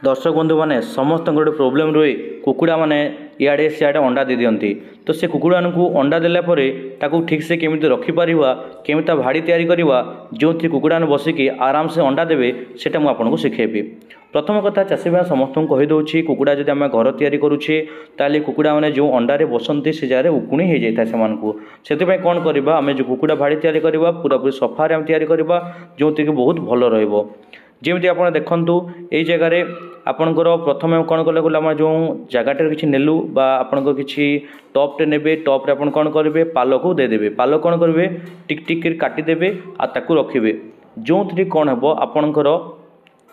दर्शक बंधु मैंने समस्त गोटे प्रोब्लेम रुए कुकुड़ा मैंने इे सियाड़े अंडा दे दियंती तो से कुकुड़ा को अंडा देला ठीक से केमी रखिपर केमी भाड़ी तैयारी करवा जो कुकुड़ा बसिकी आराम से अंडा देवे सेटा मुझे आपको शिखेबी। प्रथम कथा चाषी भाई समस्त को कहीदे कुकुड़ा जब आम घर तैयारी करुचे ताली कुकुड़ा मैंने जो अंडारे बसती से जगह उकुणी हो जाए से कौन करवा आम जो कुकुड़ा भाड़ी तैयारी करवा पूरा पूरी सफारे आम तैयारी करवा जो बहुत भल रमती आप देखु यही जगार आपणकर प्रथम कौन कले गला जो जगह किसी नेलु बा आपंकर किसी टपटे ने टप्रे आप कौन करेंगे पाल को देदेवे पाल कौन करेंगे टिक टिक काटिदेवे आकु रखिए जो कौन हम आपणकर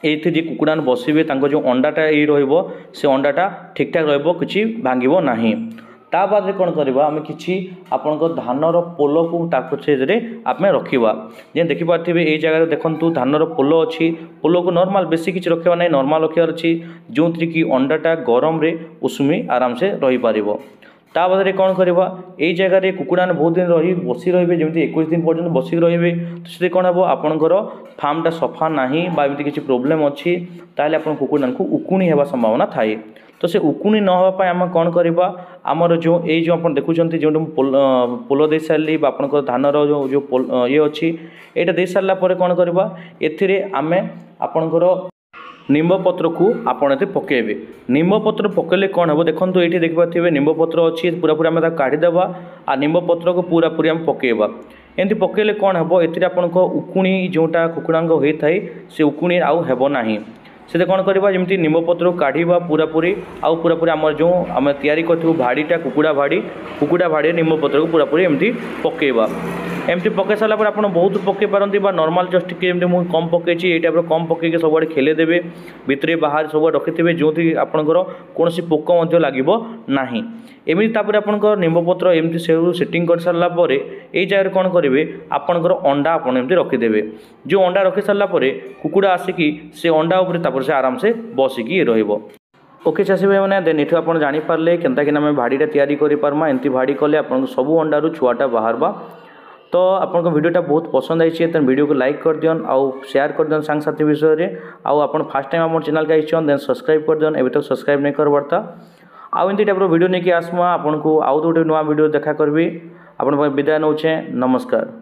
ये कुकुड़ा बसवे जो अंडाटा ये रे अंडाटा ठीक ठाक रही भांगब ना ता बाद कौन करवा आम कि आपंकर धानर पोल को आम रखा जे देखिपे ये जगह देखूँ धानर पोल अच्छी पोल को नॉर्मल बेसी किसी रखा ना नॉर्मल रखार अच्छी जो कि अंडाटा गरम रे उषुमी आराम से रही पार ता बाद कौन करवा यही जगह कुकुड़ा बहुत दिन रही बसी रे जमी 21 दिन पर्यटन बसिक रे तो कौन हम आपंकर फार्मटा सफा ना एमती किसी प्रोब्लेम अच्छी ताल आप कुकुड़ा को उकुणी होगा संभावना थाए तो से उकुणी नवाई आम कौन करवा आमर जो ये जो आप देखुं जो पोल दे सारे आपंकर धानर जो ये अच्छी यहाँ दे सारापर कौन करवा एमें आपंकर निम्ब पत्र को आपड़ पकेबे निम्ब पत्र पकेले कौन हम देखो ये देखिए निम्ब पत्र अच्छी पूरा पूरी आम काढ़ीदेवा आ निम्ब पत्र को पूरा पूरी आम पकेबा एमती पकेले कौन हम ये आपंक उकुणी जोटा कुकुड़ा होता है से उकुणी आउ हेब ना से कौन करवा जमी निम्ब पत्र काढ़ा पूरा पूरी आम जो आम तैयारी करूँ भाड़ीटा कुकुड़ा भाड़ी निम्ब पत्र को पूरा पूरी एमती पकेबा एमती पकई सारापर आप बहुत पकई पारती नॉर्मल जस्ट कि मुझे कम पकई ये टाइप कम पकईक सब खेलेदेवे भितर बाहर सब रखिथे जो आपंकर कौन पोक लगे ना एमती आपंकर निम्बपत्र एमती सेटिंग कर सारापर यही जगह कौन करेंगे आपंकर अंडा आपड़ी रखिदेवे जो अंडा रखी सारापर कुकुड़ा आसिकी से अंडा उपर से आराम से बसिकी रहिबो। ओके चाषी भाई मैंने देन इठू आप जानीपारे केनता आम भाड़ीटा तैयारी करें एमती भाड़ी कले आप सब अंडारू छुआटा बाहर तो आपन को वीडियोटा बहुत पसंद आई तो वीडियो को लाइक कर दियन आउ शेयर कर दियन सांग साथी विषय रे आउ आपन फर्स्ट टाइम आम चैनल के आइछन देन सब्सक्राइब कर दियन एबे तक सब्सक्राइब नहीं करबारता आउ एंती टाइप वीडियो नहीं कि आसमा आपन को आउ गोटे नुआ वीडियो देखा करबी आपन विदाय नौचे नमस्कार।